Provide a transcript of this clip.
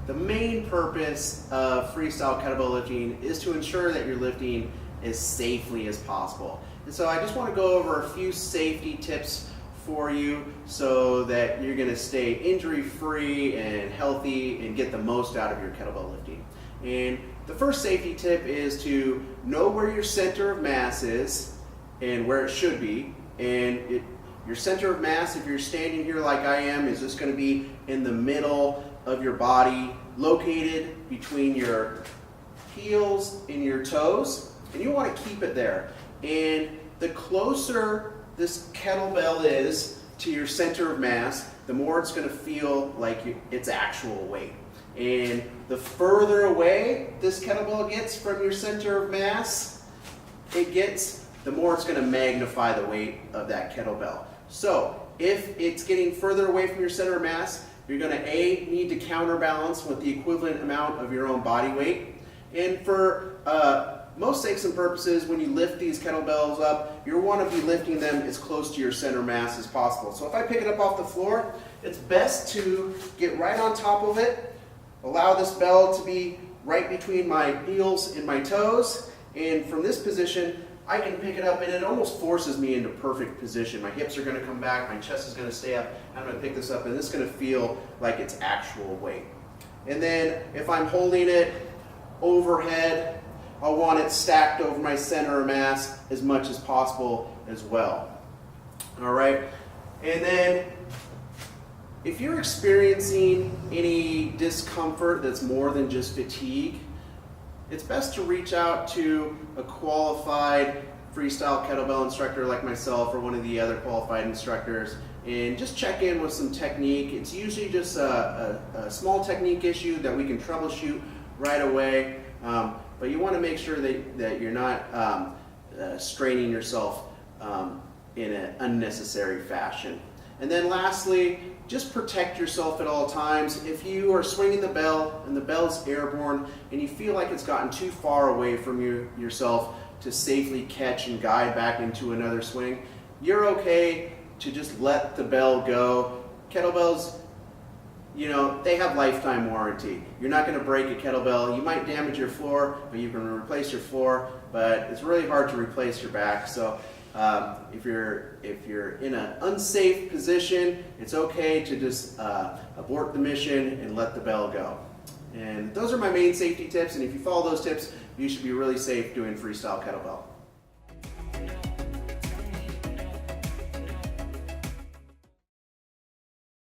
the main purpose of freestyle kettlebell lifting is to ensure that you're lifting as safely as possible. And so I just want to go over a few safety tips for you so that you're going to stay injury-free and healthy and get the most out of your kettlebell lifting. And the first safety tip is to know where your center of mass is and where it should be. And your center of mass, if you're standing here like I am, is just going to be in the middle of your body, located between your heels and your toes, and you want to keep it there. And the closer this kettlebell is to your center of mass, the more it's going to feel like its actual weight. And the further away this kettlebell gets from your center of mass, the more it's going to magnify the weight of that kettlebell. So if it's getting further away from your center of mass, you're going to need to counterbalance with the equivalent amount of your own body weight. And for most sakes and purposes, when you lift these kettlebells up, you want to be lifting them as close to your center mass as possible. So if I pick it up off the floor, it's best to get right on top of it, allow this bell to be right between my heels and my toes, and from this position, I can pick it up and it almost forces me into perfect position. My hips are going to come back, my chest is going to stay up, I'm going to pick this up and this is going to feel like its actual weight. And then if I'm holding it overhead, I'll want it stacked over my center of mass as much as possible as well. All right, and then if you're experiencing any discomfort that's more than just fatigue, it's best to reach out to a qualified freestyle kettlebell instructor like myself or one of the other qualified instructors and just check in with some technique. It's usually just a small technique issue that we can troubleshoot right away, but you want to make sure that you're not straining yourself in an unnecessary fashion. And then lastly, just protect yourself at all times. If you are swinging the bell and the bell's airborne and you feel like it's gotten too far away from yourself to safely catch and guide back into another swing, you're okay to just let the bell go. Kettlebells, you know, they have lifetime warranty. You're not going to break a kettlebell. You might damage your floor, but you can replace your floor, but it's really hard to replace your back. So if you're in an unsafe position, it's okay to just abort the mission and let the bell go. And those are my main safety tips, and if you follow those tips, you should be really safe doing freestyle kettlebell.